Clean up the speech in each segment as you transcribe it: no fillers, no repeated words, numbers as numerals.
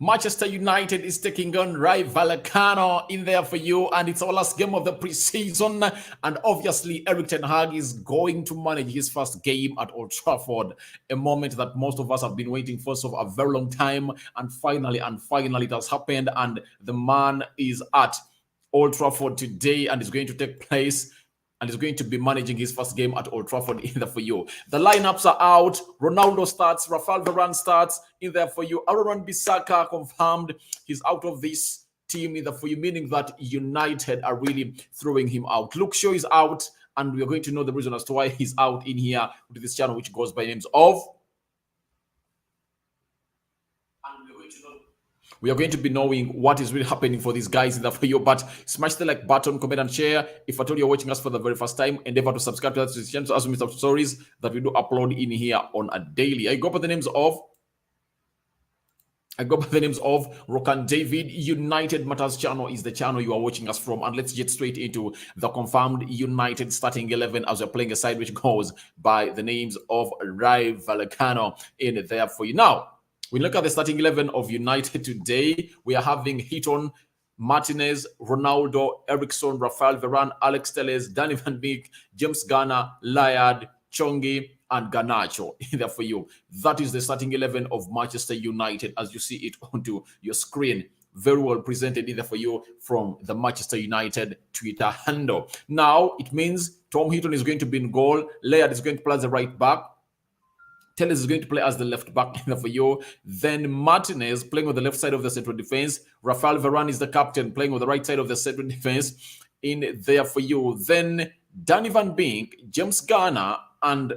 Manchester United is taking on Vallecano in there for you, and it's our last game of the preseason. And obviously, Eric Ten Hag is going to manage his first game at Old Trafford, a moment that most of us have been waiting for so a very long time. And finally, it has happened, and the man is at Old Trafford today, and it's going to take place. And is going to be managing his first game at Old Trafford in there for you. The lineups are out. Ronaldo starts. Rafael Varane starts in there for you. Aaron Bissaka confirmed he's out of this team in there for you, meaning that United are really throwing him out. Luke Shaw is out, and we are going to know the reason as to why he's out in here with this channel, which goes by names of. We are going to be knowing what is really happening for these guys in the for you. But smash the like button, comment, and share. If at all you're watching us for the very first time, endeavor to subscribe to this channel as we miss stories that we do upload in here on a daily. I go by the names of Rokan David. United Matters channel is the channel you are watching us from. And let's get straight into the confirmed United starting 11 as we're playing a side which goes by the names of Vallecano in there for you. Now, we look at the starting 11 of United today. We are having Heaton, Martinez, Ronaldo, Ericsson, Rafael Varane, Alex Telles, Danny Van Beek, James Garner, Layard, Chongi, and Garnacho in there for you. That is the starting 11 of Manchester United as you see it onto your screen. Very well presented either for you from the Manchester United Twitter handle. Now, it means Tom Heaton is going to be in goal. Layard is going to play as the right back. Telles is going to play as the left back for you. Then Martinez playing on the left side of the central defense. Rafael Varane is the captain playing on the right side of the central defense in there for you. Then Danny Van Beek, James Garner, and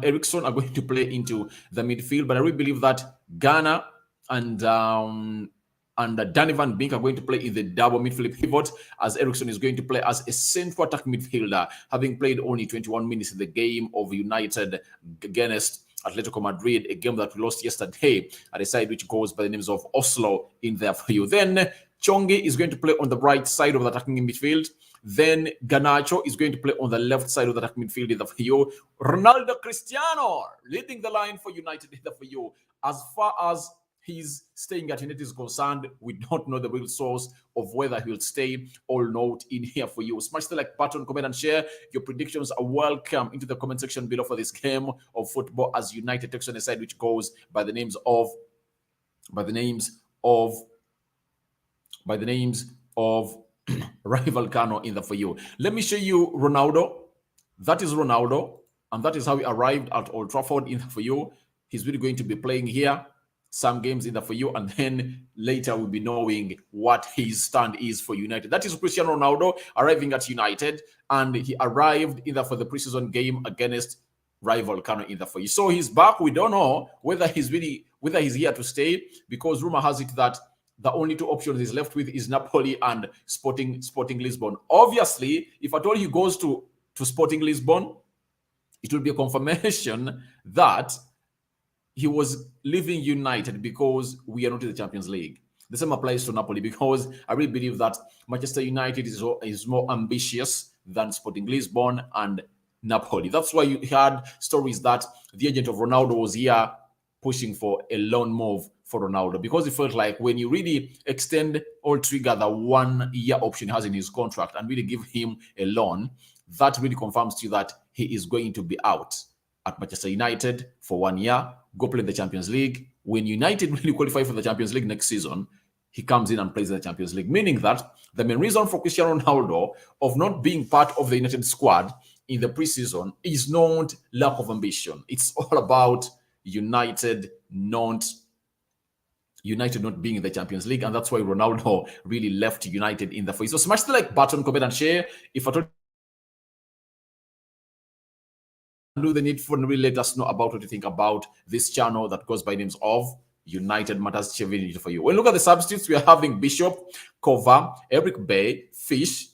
Ericsson are going to play into the midfield. But I really believe that Garner and Danny Van Beek are going to play in the double midfield pivot, as Ericsson is going to play as a central attack midfielder, having played only 21 minutes in the game of United against Atletico Madrid, a game that we lost yesterday at a side which goes by the names of Oslo in there for you. Then Chongi is going to play on the right side of the attacking midfield. Then Garnacho is going to play on the left side of the attacking midfield in there for you. Ronaldo Cristiano leading the line for United in there for you. As far as he's staying at United is concerned, we don't know the real source of whether he'll stay or not in here for you. Smash the like button, comment, and share. Your predictions are welcome into the comment section below for this game of football as United takes on a side which goes by the names of Vallecano in there for you. Let me show you Ronaldo. That is Ronaldo, and that is how he arrived at Old Trafford in there for you. He's really going to be playing here some games in there for you, and then later we'll be knowing what his stand is for United. That is Cristiano Ronaldo arriving at United, and he arrived in there for the preseason game against Vallecano in there for you. So he's back. We don't know whether he's here to stay, because rumor has it that the only two options he's left with is Napoli and Sporting Lisbon. Obviously, if at all he goes to Sporting Lisbon, it will be a confirmation that he was leaving United because we are not in the Champions League. The same applies to Napoli, because I really believe that Manchester United is more ambitious than Sporting Lisbon and Napoli. That's why you had stories that the agent of Ronaldo was here pushing for a loan move for Ronaldo, because it felt like when you really extend or trigger the 1 year option he has in his contract and really give him a loan, that really confirms to you that he is going to be out at Manchester United for 1 year, go play in the Champions League. When United really qualify for the Champions League next season, he comes in and plays in the Champions League, meaning that the main reason for Cristiano Ronaldo of not being part of the United squad in the preseason is not lack of ambition. It's all about United not being in the Champions League, and that's why Ronaldo really left United in the face. So smash the like button, comment, and share. If at all do the needful, and really let us know about what you think about this channel that goes by names of United Matters for you. When look at the substitutes, we are having Bishop, Kova, Eric Bay, Fish.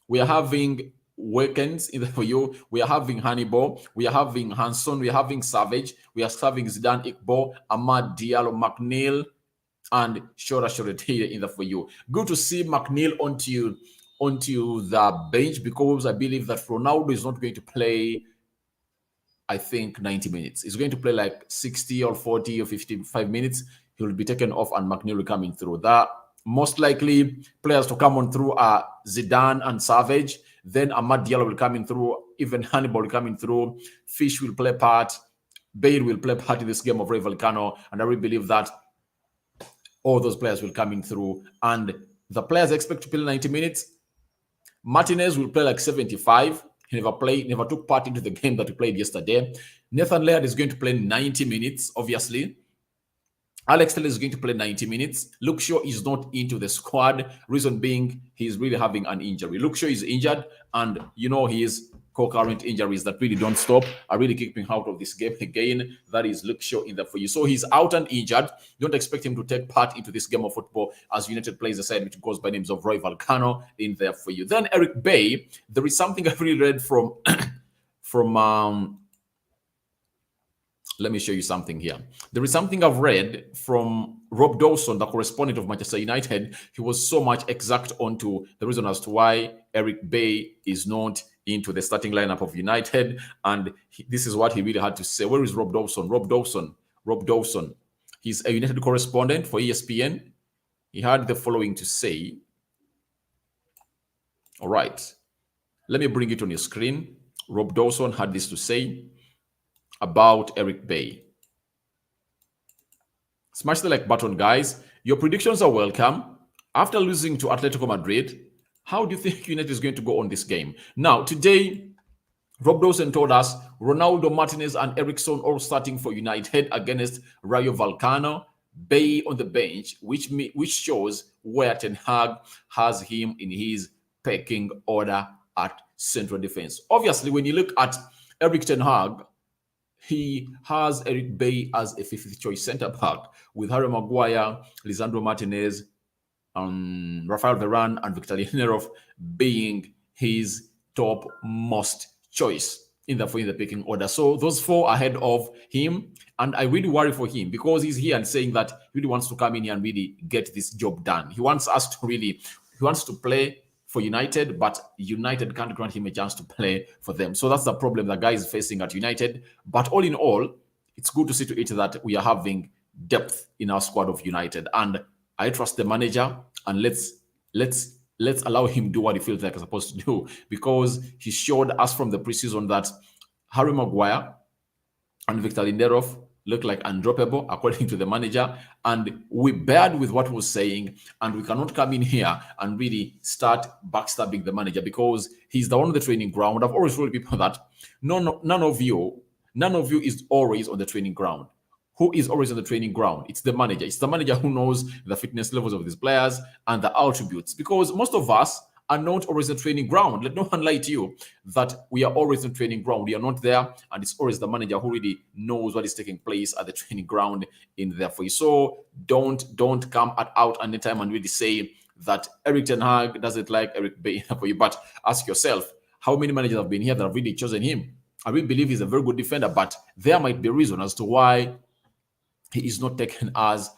We are having Weekends in the for you. We are having Hannibal. We are having Hanson. We are having Savage. We are having Zidane Ikbo, Ahmad Diallo, McNeil, and Shora Shoretire in the for you. Good to see McNeil onto the bench, because I believe that Ronaldo is not going to play I think 90 minutes. He's going to play like 60 or 40 or 55 minutes. He will be taken off and McNeil will coming through. That most likely players to come on through are Zidane and Savage. Then Amad Diallo will come in through. Even Hannibal will come in through. Fish will play part. Bale will play part in this game of Vallecano. And I really believe that all those players will come in through. And the players expect to play 90 minutes. Martinez will play like 75. He never took part into the game that we played yesterday. Nathan Laird is going to play 90 minutes, obviously. Alex Telles is going to play 90 minutes. Luke Shaw is not into the squad. Reason being, he's really having an injury. Luke Shaw is injured, and you know his concurrent injuries that really don't stop are really keeping him out of this game again. That is Luke Shaw in there for you. So he's out and injured. Don't expect him to take part into this game of football as United plays the side which goes by names of Roy Vallecano in there for you. Then Eric Bay. There is something I've really read from let me show you something here. There is something I've read from Rob Dawson, the correspondent of Manchester United. He was so much exact onto the reason as to why Eric Bay is not into the starting lineup of United. And this is what he really had to say. Where is Rob Dawson? Rob Dawson. He's a United correspondent for ESPN. He had the following to say. All right. Let me bring it on your screen. Rob Dawson had this to say about Eric Bay. Smash the like button, guys. Your predictions are welcome. After losing to Atletico Madrid, how do you think United is going to go on this game? Now, today, Rob Dawson told us Ronaldo, Martinez, and Eriksson all starting for United against Rayo Vallecano. Bay on the bench, which shows where Ten Hag has him in his pecking order at central defense. Obviously, when you look at Erik Ten Hag, he has Eric Bay as a fifth choice centre back with Harry Maguire, Lisandro Martinez, Rafael Varane, and Victor Lindelof being his top most choice in the picking order. So those four ahead of him, and I really worry for him because he's here and saying that he really wants to come in here and really get this job done. He wants to play for United, but United can't grant him a chance to play for them. So that's the problem the guy is facing at United. But all in all, it's good to see to it that we are having depth in our squad of United. And I trust the manager, and let's allow him do what he feels like he's supposed to do, because he showed us from the preseason that Harry Maguire and Victor Lindelof look like undroppable, according to the manager. And we bared with what he was saying, and we cannot come in here and really start backstabbing the manager because he's the one on the training ground. I've always told people that none of you is always on the training ground. Who is always on the training ground? It's the manager. It's the manager who knows the fitness levels of these players and the attributes, because most of us are not always on the training ground. Let no one lie to you that we are always on the training ground. We are not there, and it's always the manager who really knows what is taking place at the training ground in there for you. So don't come out anytime and really say that Erik Ten Hag doesn't like Eric Bay for you. But ask yourself, how many managers have been here that have really chosen him? I really believe he's a very good defender, but there might be a reason as to why he is not taken as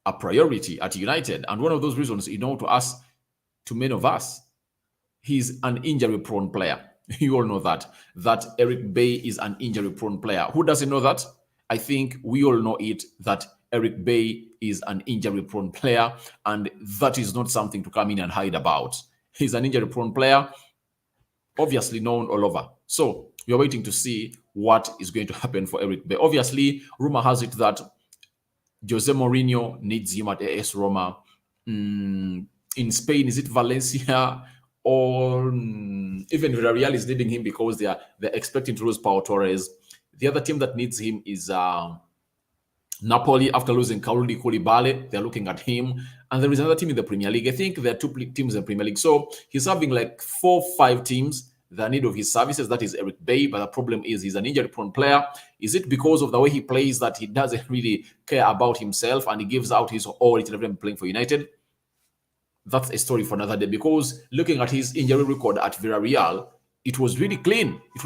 a priority at United. And one of those reasons, to many of us, he's an injury-prone player. You all know that Eric Bay is an injury-prone player. Who doesn't know that? I think we all know it, that Eric Bay is an injury-prone player, and that is not something to come in and hide about. He's an injury-prone player, obviously known all over. So we're waiting to see what is going to happen for Eric Bay. Obviously, rumor has it that Jose Mourinho needs him at AS Roma. In Spain, is it Valencia? Or even Villarreal is needing him because they're expecting to lose Pau Torres. The other team that needs him is Napoli. After losing Kalidou Koulibaly, they're looking at him. And there is another team in the Premier League. I think there are two teams in the Premier League. So he's having like 4-5 teams that need of his services. That is Eric Bay. But the problem is he's an injury-prone player. Is it because of the way he plays that he doesn't really care about himself and he gives out his all each and every time playing for United? That's a story for another day, because looking at his injury record at Villarreal, it was really clean. It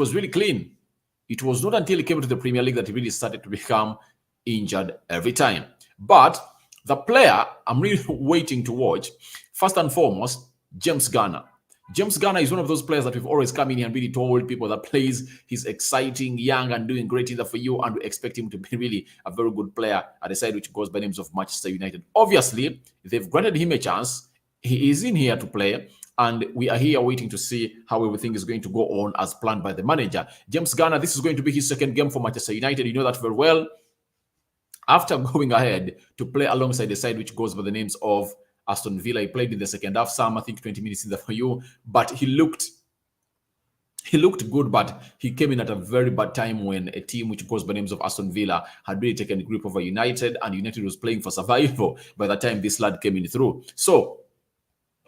was not until he came to the Premier League that he really started to become injured every time. But the player I'm really waiting to watch, first and foremost, James Garner. James Garner is one of those players that we've always come in here and really told people that plays. He's exciting, young, and doing great in the for you, and we expect him to be really a very good player at the side which goes by names of Manchester United. Obviously, they've granted him a chance. He is in here to play, and we are here waiting to see how everything is going to go on as planned by the manager. James Garner, this is going to be his second game for Manchester United. You know that very well. After going ahead to play alongside the side which goes by the names of Aston Villa, he played in the second half, some I think 20 minutes in the for you, but he looked good, but he came in at a very bad time when a team which goes by names of Aston Villa had really taken a grip over United, and United was playing for survival by the time this lad came in through. So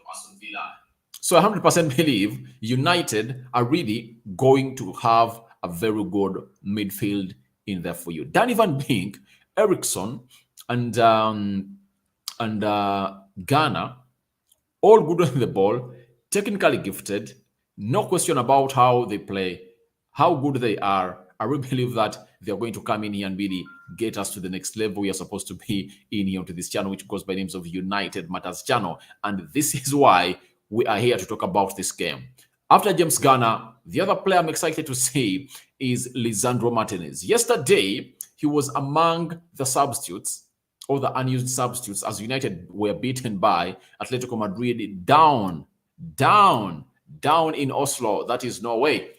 Aston Villa. So I 100% believe United are really going to have a very good midfield in there for you. Danny Van Beek, Ericsson, and Garner, all good on the ball, technically gifted, no question about how they play, how good they are. I really believe that they're going to come in here and really get us to the next level. We are supposed to be in here to this channel, which goes by names of United Matters channel. And this is why we are here to talk about this game. After James Garner, the other player I'm excited to see is Lisandro Martinez. Yesterday, he was among the substitutes, or the unused substitutes, as United were beaten by Atletico Madrid down in Oslo. That is Norway.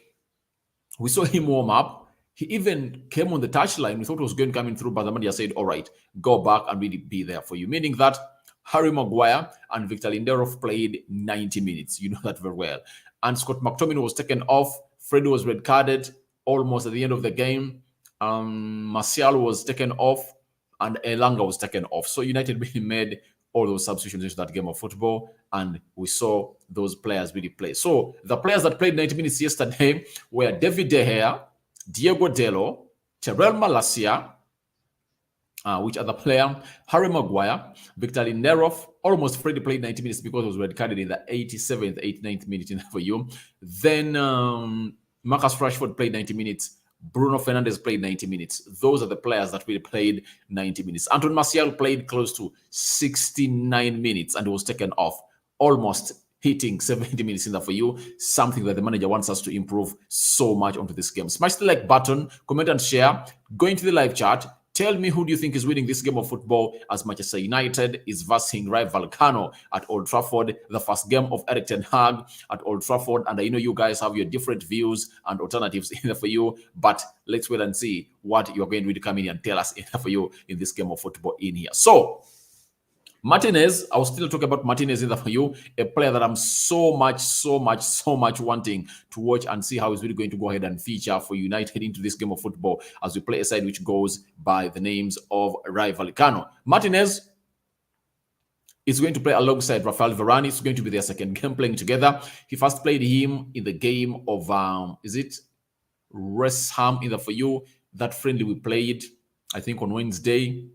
We saw him warm up. He even came on the touchline. We thought it was going coming through, but the manager said, all right, go back and really be there for you. Meaning that Harry Maguire and Victor Lindelof played 90 minutes. You know that very well. And Scott McTominay was taken off. Fred was red carded almost at the end of the game. Martial was taken off, and Elanga was taken off. So United really made all those substitutions into that game of football, and we saw those players really play. So the players that played 90 minutes yesterday were David De Gea, Diego Dello, Terrell Malacia, which other player? Harry Maguire, Victor Lindelof. Almost Freddie played 90 minutes because he was red carded in the 87th, 89th minute in for you. Then Marcus Rashford played 90 minutes. Bruno Fernandes played 90 minutes. Those are the players that really played 90 minutes. Anton Martial played close to 69 minutes and was taken off, almost hitting 70 minutes in there for you, something that the manager wants us to improve so much onto this game. Smash the like button, comment and share. Go into the live chat. Tell me, who do you think is winning this game of football, as Manchester United is versing Vallecano at Old Trafford, the first game of Erik ten Hag at Old Trafford. And I know you guys have your different views and alternatives in there for you, but let's wait and see what you're going to come in and tell us in there for you in this game of football in here. So Martinez, I was still talking about Martinez in there for you, a player that I'm so much wanting to watch and see how he's really going to go ahead and feature for United into this game of football as we play a side which goes by the names of Vallecano. Martinez is going to play alongside Rafael Varane. It's going to be their second game playing together. He first played him in the game of, West Ham in the for you, that friendly we played, I think on Wednesday.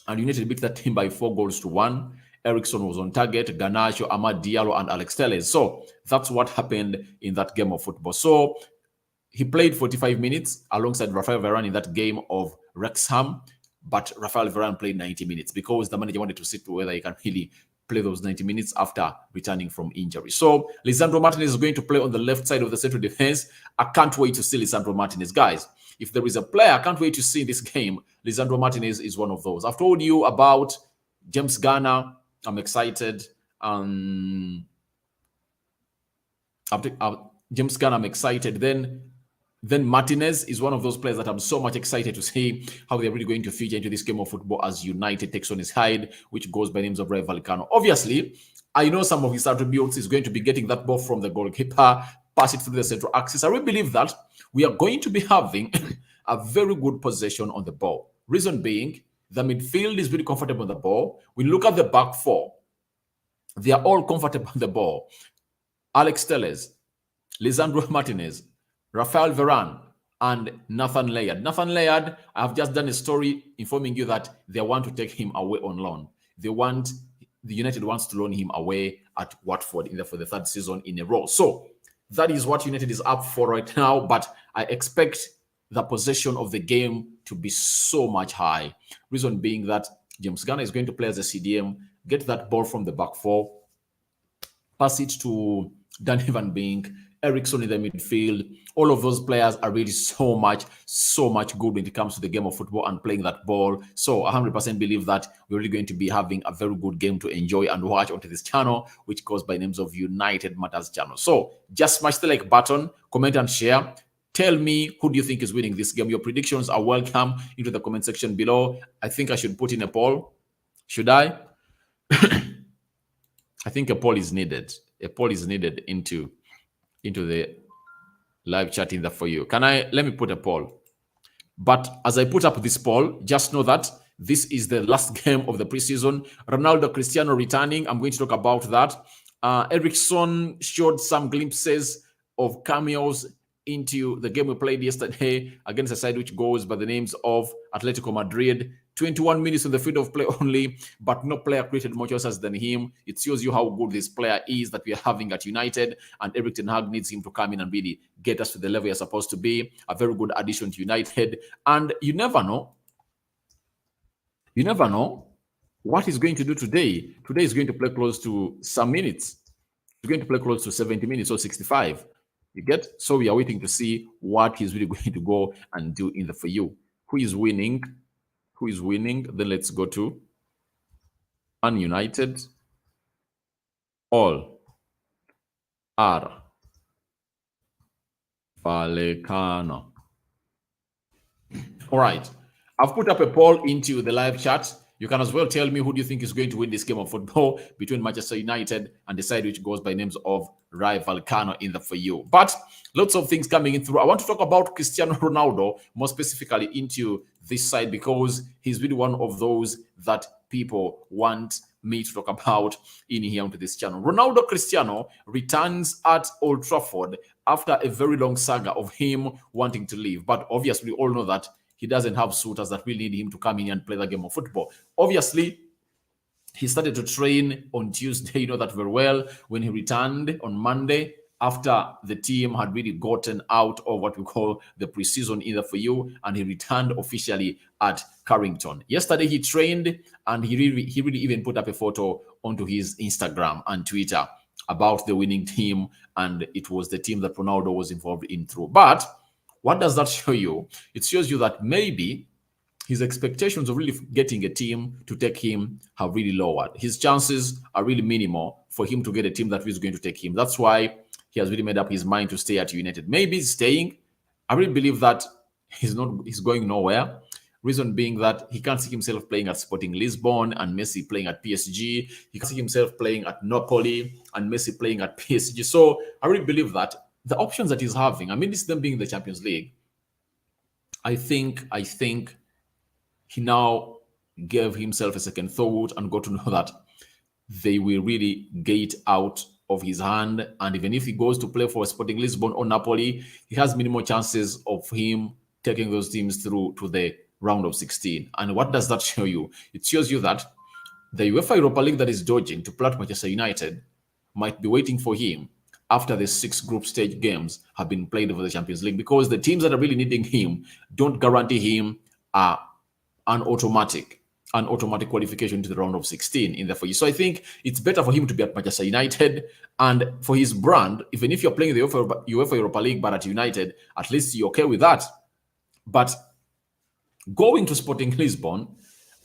And United beat that team by 4-1. Ericsson was on target, Garnacho, Amad Diallo, and Alex Telles. So that's what happened in that game of football. So he played 45 minutes alongside Rafael Varane in that game of Wrexham, but Rafael Varane played 90 minutes because the manager wanted to see whether he can really play those 90 minutes after returning from injury. So Lisandro Martinez is going to play on the left side of the central defense. I can't wait to see Lisandro Martinez. Guys, if there is a player I can't wait to see in this game, Lisandro Martinez is one of those. I've told you about James Garner. I'm excited. James Garner, I'm excited. Then Martinez is one of those players that I'm so much excited to see how they're really going to feature into this game of football as United takes on his hide, which goes by names of Vallecano. Obviously, I know some of his attributes is going to be getting that ball from the goalkeeper, pass it through the central axis. I really believe that we are going to be having a very good possession on the ball. Reason being, the midfield is really comfortable on the ball. We look at the back four. They are all comfortable on the ball. Alex Telles, Lisandro Martinez, Rafael Varane, and Nathan Laird. Nathan Laird, I have just done a story informing you that they want to take him away on loan. The United wants to loan him away at Watford for the third season in a row. So that is what United is up for right now, but I expect the possession of the game to be so much high. Reason being that James Garner is going to play as a CDM, get that ball from the back four, pass it to Danny Van Beek, Ericsson in the midfield. All of those players are really so much good when it comes to the game of football and playing that ball. So I 100% believe that we're really going to be having a very good game to enjoy and watch onto this channel, which goes by names of United Matters channel. So just smash the like button, comment and share. Tell me, who do you think is winning this game? Your predictions are welcome into the comment section below. I think I should put in a poll. Should I? I think a poll is needed. A poll is needed into the live chat in there for you. Let me put a poll. But as I put up this poll, just know that this is the last game of the preseason. Ronaldo, Cristiano returning. I'm going to talk about that. Ericsson showed some glimpses of cameos into the game we played yesterday against a side which goes by the names of Atletico Madrid. 21 minutes on the field of play only, but no player created more chances than him. It shows you how good this player is that we are having at United, and Erik ten Hag needs him to come in and really get us to the level you're supposed to be. A very good addition to United, and you never know. You never know what he's going to do today. Today is going to play close to some minutes. He's going to play close to 70 minutes or 65. You get? So we are waiting to see what he's really going to go and do in the for you. Who is winning? Who is winning? Then let's go to Man United. All are Vallecano. All right. I've put up a poll into the live chat. You can as well tell me who do you think is going to win this game of football between Manchester United and the side which goes by names of Vallecano in the for you. But lots of things coming in through. I want to talk about Cristiano Ronaldo more specifically into this side because he's really one of those that people want me to talk about in here onto this channel. Ronaldo Cristiano returns at Old Trafford after a very long saga of him wanting to leave. But obviously, we all know that he doesn't have suitors that will need him to come in and play the game of football. Obviously, he started to train on Tuesday, you know that very well, when he returned on Monday after the team had really gotten out of what we call the preseason either for you, and he returned officially at Carrington. Yesterday, he trained, and he really even put up a photo onto his Instagram and Twitter about the winning team, and it was the team that Ronaldo was involved in through. But what does that show you? It shows you that maybe his expectations of really getting a team to take him have really lowered. His chances are really minimal for him to get a team that is going to take him. That's why he has really made up his mind to stay at United. Maybe he's staying. I really believe that he's going nowhere. Reason being that he can't see himself playing at Sporting Lisbon and Messi playing at PSG. He can't see himself playing at Napoli and Messi playing at PSG. So I really believe that the options that he's having, I mean, this them being the Champions League, I think he now gave himself a second thought and got to know that they will really get out of his hand. And even if he goes to play for Sporting Lisbon or Napoli, he has minimal chances of him taking those teams through to the round of 16. And what does that show you? It shows you that the UEFA Europa League that is dodging to play at Manchester United might be waiting for him after the 6 group stage games have been played over the Champions League, because the teams that are really needing him don't guarantee him an automatic qualification to the round of 16 in the for you. So I think it's better for him to be at Manchester United, and for his brand, even if you're playing the UEFA Europa League but at United, at least you're okay with that. But going to Sporting Lisbon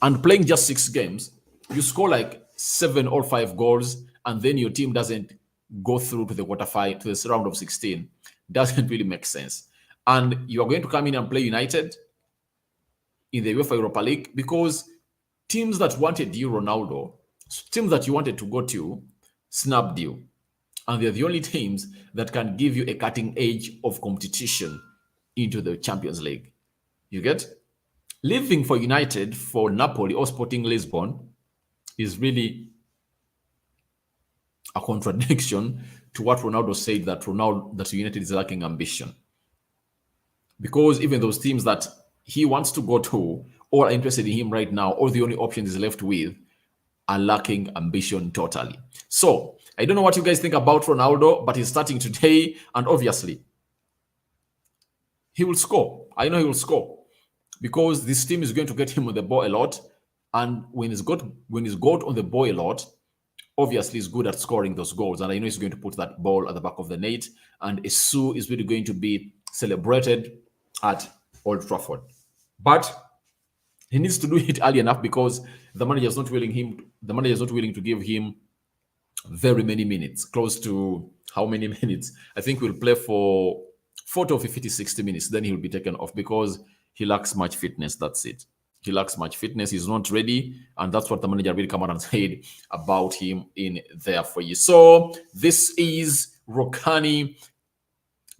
and playing just 6 games, you score like 7 or 5 goals, and then your team doesn't go through to the quarterfinal, to this round of 16, doesn't really make sense. And you are going to come in and play United in the UEFA Europa League because teams that wanted you, Ronaldo, teams that you wanted to go to, snubbed you. And they're the only teams that can give you a cutting edge of competition into the Champions League. You get? Leaving for United for Napoli or Sporting Lisbon is really a contradiction to what Ronaldo said, that United is lacking ambition. Because even those teams that he wants to go to or are interested in him right now, or the only option he's left with, are lacking ambition totally. So I don't know what you guys think about Ronaldo, but he's starting today, and obviously he will score. I know he will score because this team is going to get him on the ball a lot, and when he's got on the ball a lot, obviously is good at scoring those goals, and I know he's going to put that ball at the back of the net, and Esu is really going to be celebrated at Old Trafford. But he needs to do it early enough because the manager is not willing to give him very many minutes, close to how many minutes? I think we'll play for 40 or 50, 60 minutes. Then he'll be taken off because he lacks much fitness. That's it. He lacks much fitness. He's not ready. And that's what the manager really come out and said about him in there for you. So this is Rokani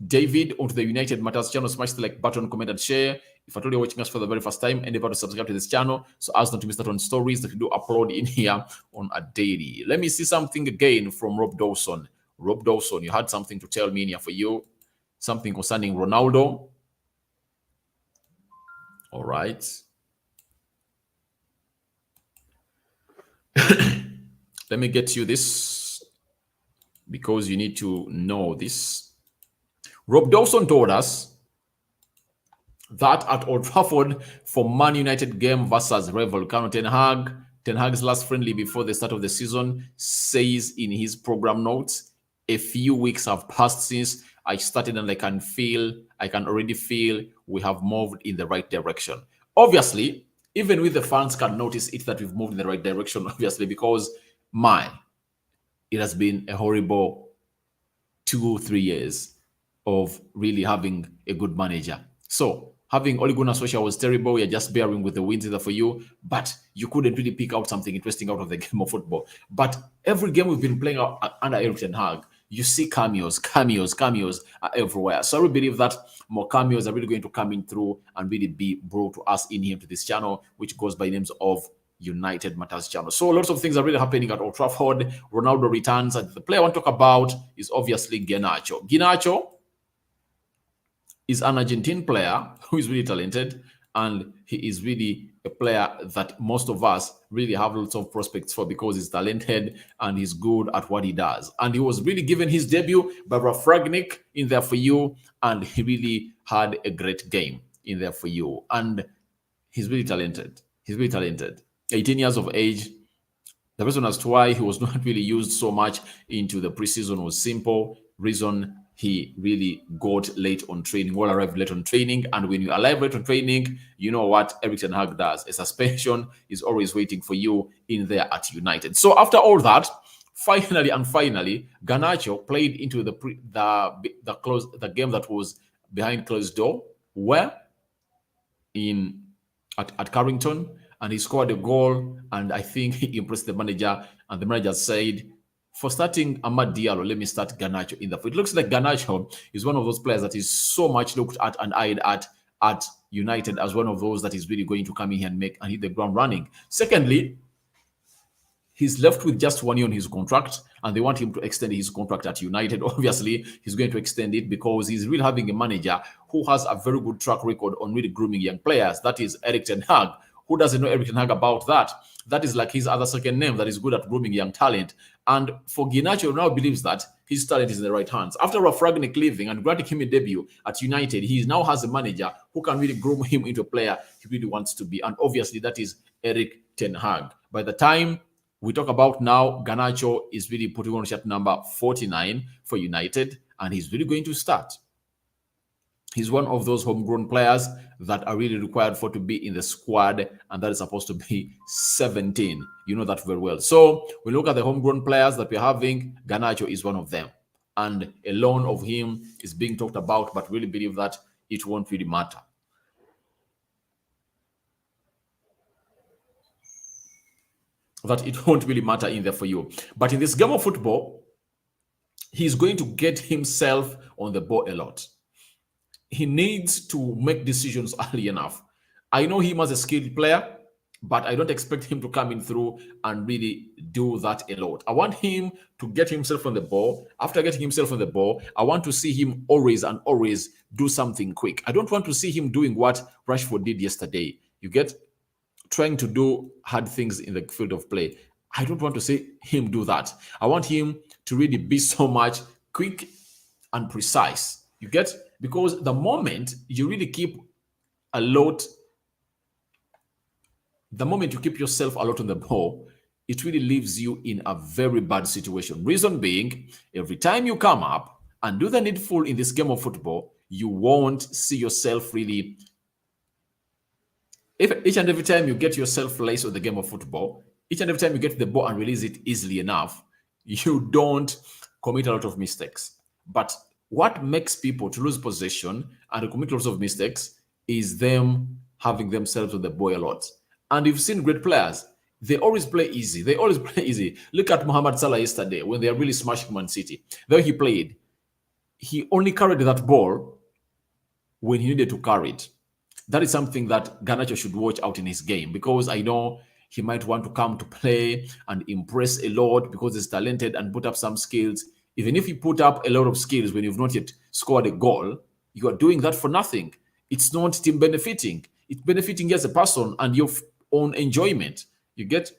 David onto the United Matters channel. Smash the like button, comment, and share. If at all you're watching us for the very first time, endeavor to subscribe to this channel so as not to miss out on stories that we do upload in here on a daily. Let me see something again from Rob Dawson. Rob Dawson, you had something to tell me in here for you. Something concerning Ronaldo. All right. Let me get you this because you need to know this. Rob Dawson told us that at Old Trafford for Man United game versus Vallecano, Ten Hag's last friendly before the start of the season says in his program notes, a few weeks have passed since I started and I can already feel we have moved in the right direction. Obviously, even with the fans can notice it that we've moved in the right direction, obviously, because it has been a horrible 2-3 years of really having a good manager. So having Ole Gunnar Solskjaer was terrible. You're just bearing with the wins there for you, but you couldn't really pick out something interesting out of the game of football. But every game we've been playing under Erik ten Hag, you see cameos are everywhere. So I believe that more cameos are really going to come in through and really be brought to us in here to this channel, which goes by names of United Matters channel. So lots of things are really happening at Old Trafford. Ronaldo returns, and the player I want to talk about is obviously Garnacho. Garnacho is an Argentine player who is really talented, and he is really a player that most of us really have lots of prospects for because he's talented and he's good at what he does. And he was really given his debut by Rafragnik in there for you, and he really had a great game in there for you. And he's really talented. 18 years of age. The reason as to why he was not really used so much into the preseason was simple. Reason he really got late on training, arrived late on training. And when you arrive late on training, you know what Erik ten Hag does. A suspension is always waiting for you in there at United. So after all that, finally, Garnacho played into the game that was behind closed door, where at Carrington, and he scored a goal, and I think he impressed the manager, and the manager said, for starting Amad Diallo, let me start Garnacho in the field. It looks like Garnacho is one of those players that is so much looked at and eyed at United as one of those that is really going to come in here and hit the ground running. Secondly, he's left with just 1 year on his contract, and they want him to extend his contract at United. Obviously, he's going to extend it because he's really having a manager who has a very good track record on really grooming young players. That is Erik ten Hag. Who doesn't know Erik ten Hag about that? That is like his other second name that is good at grooming young talent. And for Garnacho now believes that his talent is in the right hands. After Rafragnik leaving and granting him a debut at United, he now has a manager who can really groom him into a player he really wants to be. And obviously that is Erik ten Hag. By the time we talk about now, Garnacho is really putting on shirt number 49 for United, and he's really going to start. He's one of those homegrown players that are really required for to be in the squad, and that is supposed to be 17. You know that very well. So we look at the homegrown players that we're having. Garnacho is one of them, and a loan of him is being talked about, but really believe that it won't really matter. That it won't really matter in there for you. But in this game of football, he's going to get himself on the ball a lot. He needs to make decisions early enough. I know him as a skilled player, but I don't expect him to come in through and really do that a lot. I want him to get himself on the ball. After getting himself on the ball, I want to see him always do something quick. I don't want to see him doing what Rashford did yesterday. You get trying to do hard things in the field of play. I don't want to see him do that. I want him to really be so much quick and precise. You get? Because the moment you really keep yourself a lot on the ball, it really leaves you in a very bad situation. Reason being, every time you come up and do the needful in this game of football, you won't see yourself really. If each and every time you get yourself placed on the game of football, each and every time you get the ball and release it easily enough, you don't commit a lot of mistakes. But what makes people to lose possession and to commit lots of mistakes is them having themselves on the ball a lot. And you've seen great players, they always play easy. They always play easy. Look at Mohamed Salah yesterday when they are really smashing Man City. There he played. He only carried that ball when he needed to carry it. That is something that Garnacho should watch out in his game, because I know he might want to come to play and impress a lot because he's talented and put up some skills. Even if you put up a lot of skills when you've not yet scored a goal, you are doing that for nothing. It's not team benefiting. It's benefiting you as a person and your own enjoyment. You get,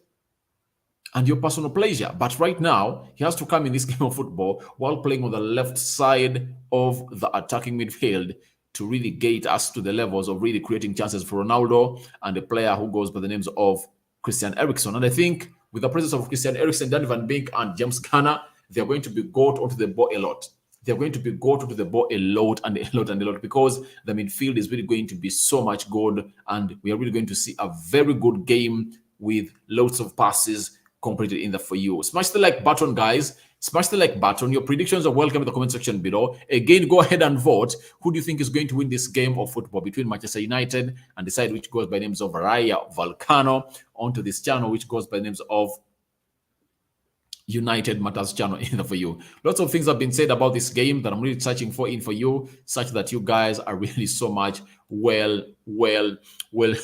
and your personal pleasure. But right now, he has to come in this game of football while playing on the left side of the attacking midfield to really get us to the levels of really creating chances for Ronaldo and a player who goes by the names of Christian Eriksen. And I think with the presence of Christian Eriksen, Danny Van Beek, and James Garner, they're going to be got onto the ball a lot. They're going to be got onto the ball a lot and a lot and a lot, because the midfield is really going to be so much good, and we are really going to see a very good game with lots of passes completed in the for you. Smash the like button, guys. Smash the like button. Your predictions are welcome in the comment section below. Again, go ahead and vote. Who do you think is going to win this game of football between Manchester United and the side which goes by names of Raya Vallecano onto this channel, which goes by names of United Matters channel in the for you. Lots of things have been said about this game that I'm really searching for in for you, such that you guys are really so much well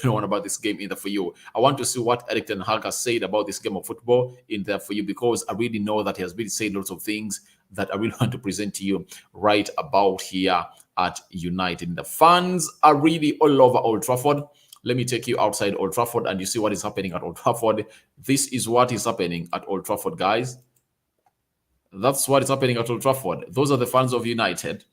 known about this game in the for you. I want to see what Erik ten Hag has said about this game of football in there for you, because I really know that he has really said lots of things that I really want to present to you right about here at United. The fans are really all over Old Trafford. Let me take you outside Old Trafford and you see what is happening at Old Trafford. This is what is happening at Old Trafford, guys. That's what is happening at Old Trafford. Those are the fans of United,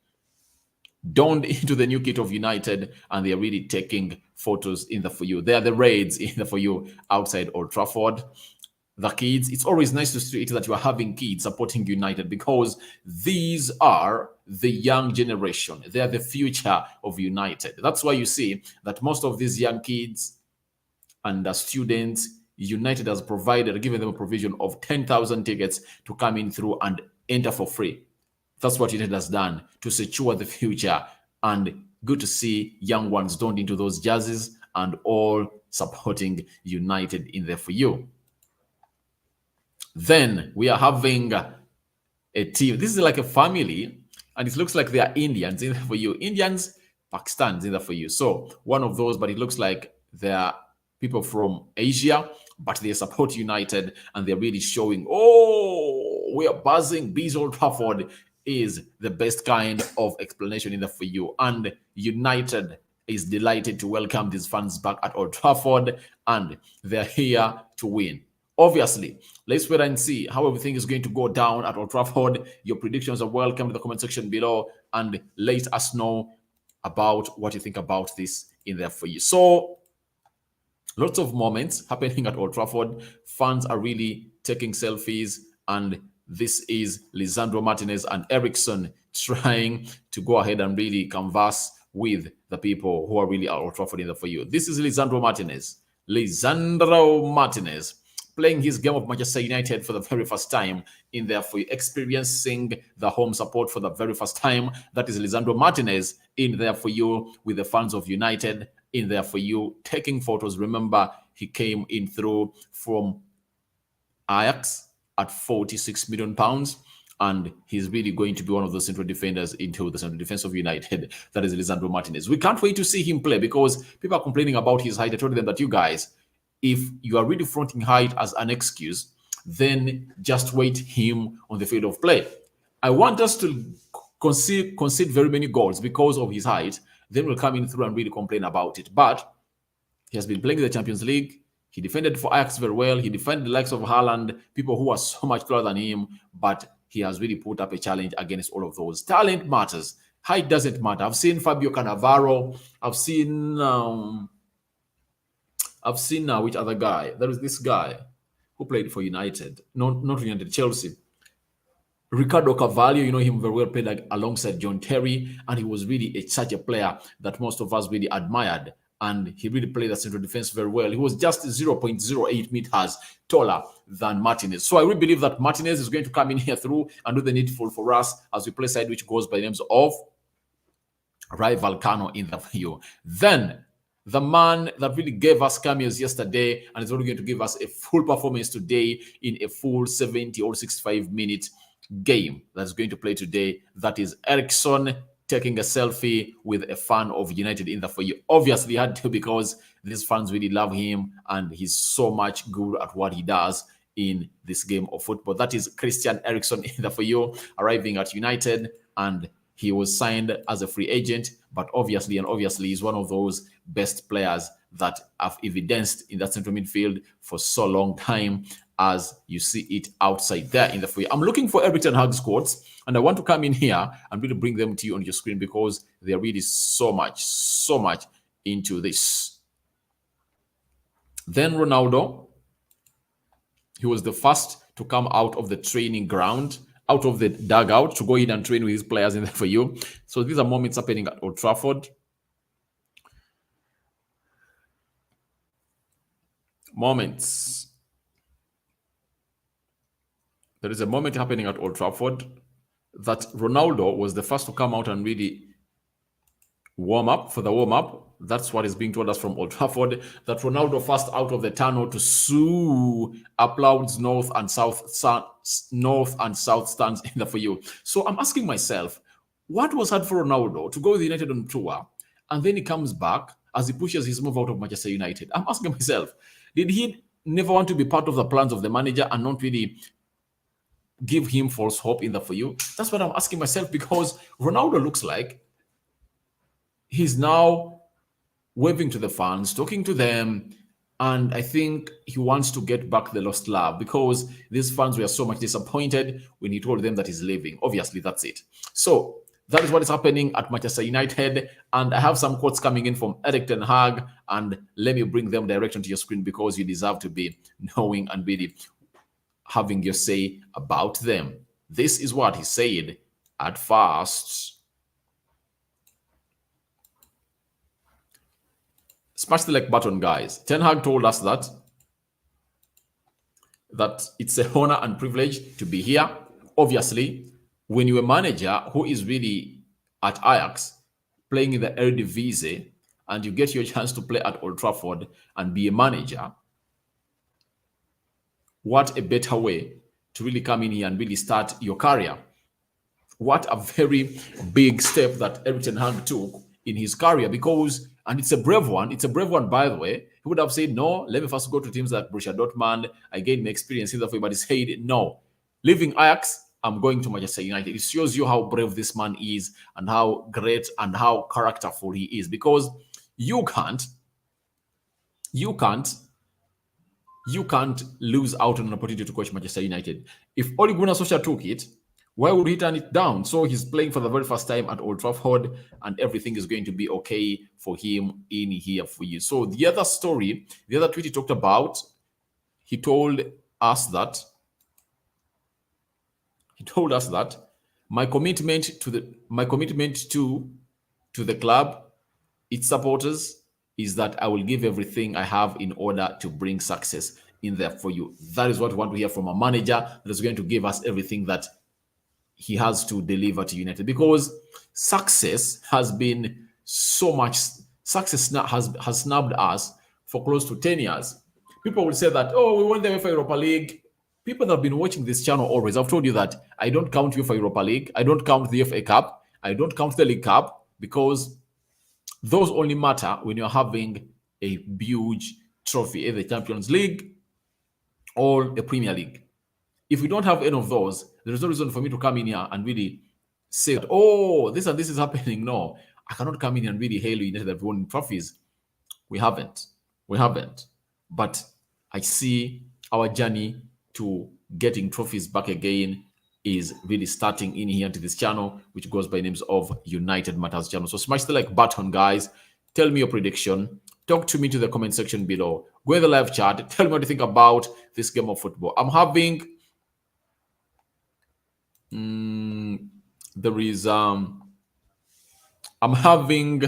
donned into the new kit of United, and they are really taking photos in the for you. They are the raids in the for you outside Old Trafford. The kids, it's always nice to see that you are having kids supporting United, because these are the young generation. They are the future of United. That's why you see that most of these young kids and the students, United has provided, given them a provision of 10,000 tickets to come in through and enter for free. That's what United has done to secure the future. And good to see young ones donned into those jerseys and all supporting United in there for you. Then we are having a team. This is like a family, and it looks like they are Indians in there for you. Indians, Pakistan's in there for you. So one of those, but it looks like they are people from Asia, but they support United, and they're really showing, oh, we are buzzing. Bees Old Trafford is the best kind of explanation in there for you. And United is delighted to welcome these fans back at Old Trafford, and they're here to win. Obviously, let's wait and see how everything is going to go down at Old Trafford. Your predictions are welcome in the comment section below, and let us know about what you think about this in there for you. So, lots of moments happening at Old Trafford. Fans are really taking selfies, and this is Lisandro Martinez and Eriksen trying to go ahead and really converse with the people who are really at Old Trafford in there for you. This is Lisandro Martinez. Lisandro Martinez playing his game of Manchester United for the very first time in there for you, experiencing the home support for the very first time. That is Lisandro Martinez in there for you with the fans of United in there for you, taking photos. Remember, he came in through from Ajax at 46 million pounds. And he's really going to be one of the central defenders into the central defense of United. That is Lisandro Martinez. We can't wait to see him play, because people are complaining about his height. I told them that, you guys, if you are really fronting height as an excuse, then just wait him on the field of play. I want us to concede very many goals because of his height. Then we'll come in through and really complain about it. But he has been playing in the Champions League. He defended for Ajax very well. He defended the likes of Haaland, people who are so much taller than him. But he has really put up a challenge against all of those. Talent matters. Height doesn't matter. I've seen Fabio Cannavaro. I've seen which other guy? There is this guy who played for United, not United, Chelsea. Ricardo Carvalho, you know him very well, played like alongside John Terry, and he was really such a player that most of us really admired. And he really played as central defense very well. He was just 0.08 meters taller than Martinez. So I really believe that Martinez is going to come in here through and do the needful for us as we play side which goes by the names of Vallecano in the view. Then the man that really gave us cameos yesterday and is only going to give us a full performance today in a full 70 or 65 minute game that's going to play today. That is Ericsson taking a selfie with a fan of United in the for you. Obviously, had to because these fans really love him and he's so much good at what he does in this game of football. That is Christian Eriksen in the for you, arriving at United, and he was signed as a free agent, but obviously he's one of those best players that have evidenced in that central midfield for so long time, as you see it outside there in the free. I'm looking for Everton Hug's quotes, and I want to come in here and really bring them to you on your screen because they're really so much into this. Then Ronaldo, he was the first to come out of the training ground, out of the dugout, to go in and train with his players in there for you. So these are moments happening at Old Trafford. Moments. There is a moment happening at Old Trafford that Ronaldo was the first to come out and really warm up. For the warm up, that's what is being told us from Old Trafford, that Ronaldo first out of the tunnel to sue applauds north and south stands in the for you. So I'm asking myself, what was hard for Ronaldo to go with United on tour and then he comes back as he pushes his move out of Manchester United? I'm asking myself, did he never want to be part of the plans of the manager and not really give him false hope in the for you? That's what I'm asking myself, because Ronaldo looks like he's now waving to the fans, talking to them, and I think he wants to get back the lost love, because these fans were so much disappointed when he told them that he's leaving. Obviously, that's it. So that is what is happening at Manchester United, and I have some quotes coming in from Erik ten Hag, and let me bring them direct onto your screen because you deserve to be knowing and really having your say about them. This is what he said at first. Smash the like button, guys. Ten Hag told us that it's a honor and privilege to be here. Obviously, when you're a manager who is really at Ajax, playing in the Eredivisie, and you get your chance to play at Old Trafford and be a manager, what a better way to really come in here and really start your career. What a very big step that Erik ten Hag took in his career, because, and it's a brave one. It's a brave one, by the way. He would have said, no, let me first go to teams like Borussia Dortmund. I gained my experience in the way, but he said, no, leaving Ajax, I'm going to Manchester United. It shows you how brave this man is and how great and how characterful he is, because you can't lose out on an opportunity to coach Manchester United. If Ole Gunnar Solskjaer took it, why would he turn it down? So he's playing for the very first time at Old Trafford, and everything is going to be okay for him in here for you. So the other story, the other tweet he talked about, he told us that my commitment to the club, its supporters, is that I will give everything I have in order to bring success in there for you. That is what we want to hear from a manager that is going to give us everything that he has to deliver to United, because success has been so much. Success has snubbed us for close to 10 years. People will say that, oh, we won the UEFA Europa League. People that have been watching this channel always, I've told you that I don't count UEFA Europa League. I don't count the FA Cup. I don't count the League Cup, because those only matter when you're having a huge trophy, either the Champions League or the Premier League. If we don't have any of those, there is no reason for me to come in here and really say that, oh, this and this is happening. No, I cannot come in and really hail United that won trophies. We haven't. But I see our journey to getting trophies back again is really starting in here to this channel, which goes by names of United Matters channel. So smash the like button, guys. Tell me your prediction. talk to me to the comment section below. Go in the live chat. Tell me what you think about this game of football. I'm having there is I'm having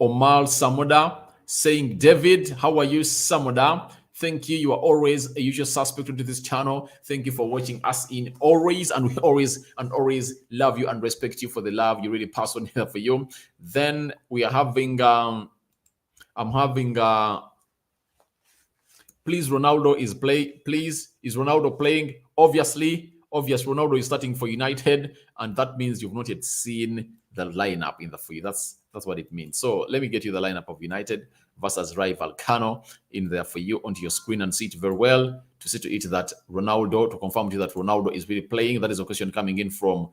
Omar Samoda saying, David, how are you, Samoda? Thank you. You are always a usual suspect to this channel. Thank you for watching us in always, and we always love you and respect you for the love you really pass on here for you. Then we are having I'm having please, Ronaldo is Ronaldo playing? Obviously, Ronaldo is starting for United, and that means you've not yet seen the lineup in the free. That's what it means. So let me get you the lineup of United versus Vallecano in there for you onto your screen and see it very well. To see to it that Ronaldo, to confirm to you that Ronaldo is really playing. That is a question coming in from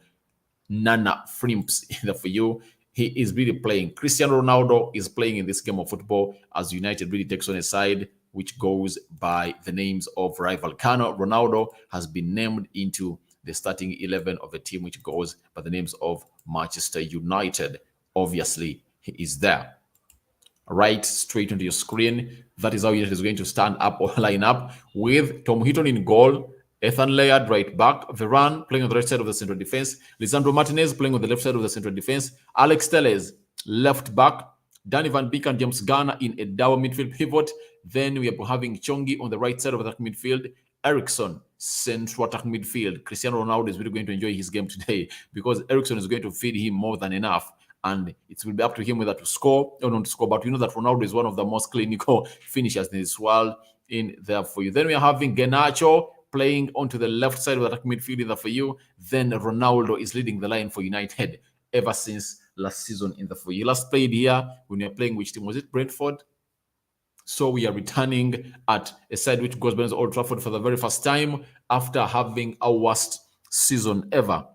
Nana Frimps in there for you. He is really playing. Cristiano Ronaldo is playing in this game of football as United really takes on a side which goes by the names of Vallecano. Ronaldo has been named into the starting 11 of a team which goes by the names of Manchester United. Obviously, he is there. Right straight onto your screen. That is how United is going to stand up or line up with Tom Heaton in goal, Ethan Laird right back, Varane playing on the right side of the central defense, Lisandro Martinez playing on the left side of the central defense, Alex Telles left back, Danny Van Beek and James Garner in a double midfield pivot. Then we are having Chongi on the right side of the midfield, Ericsson central attack midfield. Cristiano Ronaldo is really going to enjoy his game today because Ericsson is going to feed him more than enough. And it will be up to him whether to score or not to score. But we know that Ronaldo is one of the most clinical finishers in this world in there for you. Then we are having Garnacho playing onto the left side of the attack midfield in there for you. Then Ronaldo is leading the line for United ever since last season in the for you. Last played here when we were playing which team? Was it Brentford? So we are returning at a side which goes by Old Trafford for the very first time after having our worst season ever,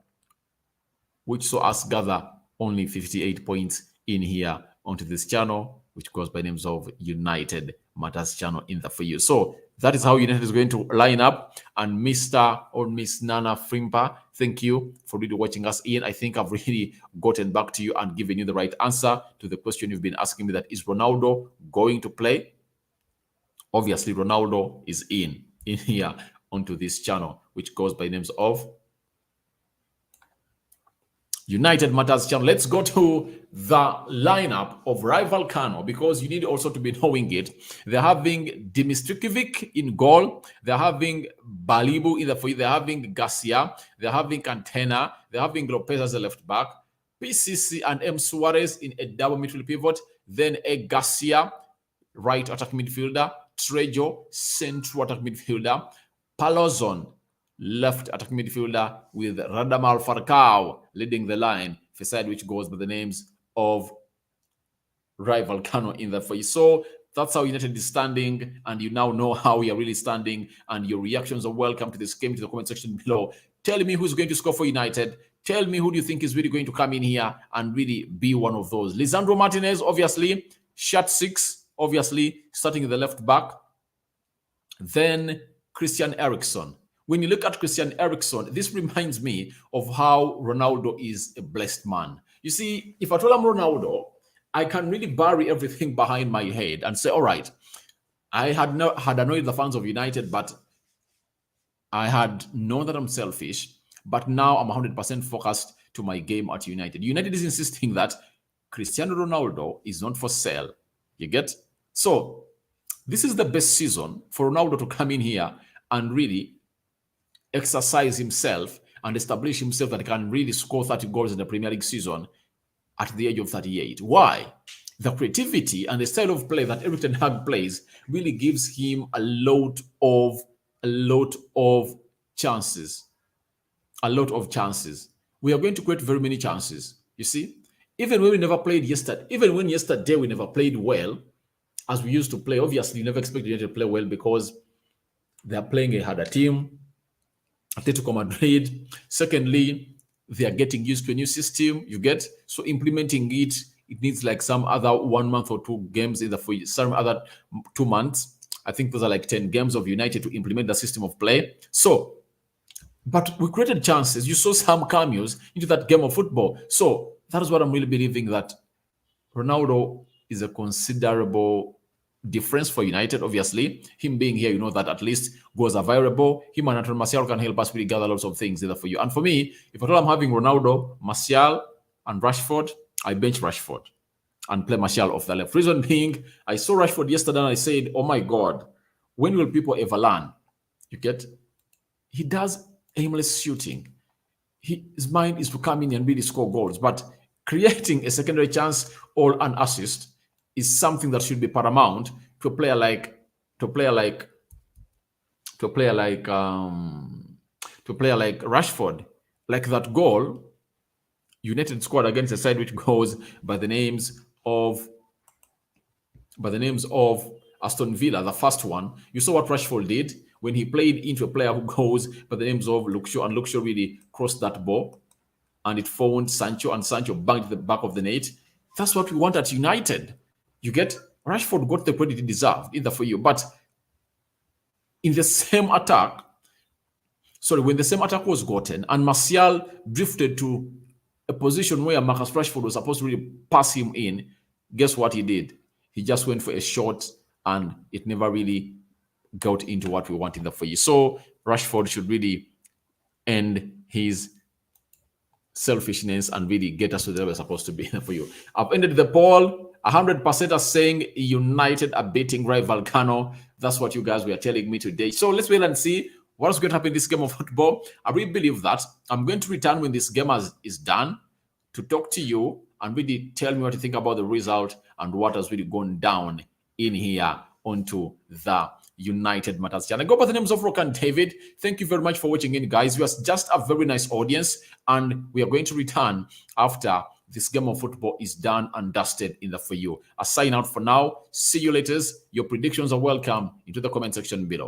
which saw us gather only 58 points in here onto this channel, which goes by names of United Matters channel in the for you. So that is how United is going to line up. And Mr. or Miss Nana Frimpa, thank you for really watching us in. I think I've really gotten back to you and given you the right answer to the question you've been asking me, that is Ronaldo going to play? Obviously, Ronaldo is in here onto this channel, which goes by names of United Matters channel. Let's go to the lineup of Vallecano because you need also to be knowing it. They're having Dimistrikovic in goal. They're having Balibu in the for you. They're having Garcia. They're having Cantena. They're having Lopez as a left back. PCC and M. Suarez in a double midfield pivot. Then a Garcia, right attack midfielder. Trejo, central attack midfielder. Palozon, left attack midfielder, with Radamel Falcao leading the line, for side which goes by the names of Vallecano in the for. So that's how United is standing, and you now know how we are really standing, and your reactions are welcome to this game to the comment section below. Tell me who's going to score for United. Tell me who do you think is really going to come in here and really be one of those. Lisandro Martinez, obviously, shot 6, obviously, starting in the left back. Then Christian Eriksen. When you look at Christian Eriksen, this reminds me of how Ronaldo is a blessed man. You see, if I told him Ronaldo, I can really bury everything behind my head and say, all right, I had annoyed the fans of United, but I had known that I'm selfish, but now I'm 100% focused to my game at United. United is insisting that Cristiano Ronaldo is not for sale. You get? So this is the best season for Ronaldo to come in here and really exercise himself and establish himself that he can really score 30 goals in the Premier League season at the age of 38. Why? The creativity and the style of play that Erik ten Hag plays really gives him a lot of chances. A lot of chances. We are going to create very many chances. You see, even when we never played yesterday, even when yesterday we never played well, as we used to play. Obviously, you never expect United to play well because they are playing a harder team. Atletico Madrid. Secondly, they are getting used to a new system. You get? So implementing it needs like some other 1 month or 2 games, either for some other 2 months. I think those are like 10 games of United to implement the system of play. So, but we created chances. You saw some cameos into that game of football. So that is what I'm really believing, that Ronaldo is a considerable difference for United. Obviously, him being here, you know that at least goals are variable. Him and Antonio Martial can help us really gather lots of things there for you. And for me, if at all I'm having Ronaldo, Martial, and Rashford, I bench Rashford and play Martial off the left. Reason being, I saw Rashford yesterday and I said, oh my God, when will people ever learn? You get? He does aimless shooting. His mind is to come in and really score goals, but creating a secondary chance or an assist is something that should be paramount to a player like Rashford. Like that goal United scored against a side which goes by the names of Aston Villa, the first one. You saw what Rashford did when he played into a player who goes by the names of Luke Shaw, and Luke Shaw really crossed that ball and it found Sancho, and Sancho banged the back of the net. That's what we want at United. You get? Rashford got the credit he deserved, either for you. But in the same attack, when the same attack was gotten and Martial drifted to a position where Marcus Rashford was supposed to really pass him in, guess what he did? He just went for a shot and it never really got into what we want in the for you. So Rashford should really end his selfishness and really get us to the level we're supposed to be for you. I've ended the poll. 100% are saying United are beating Vallecano. That's what you guys were telling me today. So let's wait and see what's going to happen in this game of football. I really believe that I'm going to return when this game is done to talk to you and really tell me what you think about the result and what has really gone down in here onto the United Matters channel. I go by the names of Rock and David. Thank you very much for watching in, guys. You are just a very nice audience, and we are going to return after this game of football is done and dusted in the for you. I sign out for now. See you later. Your predictions are welcome into the comment section below.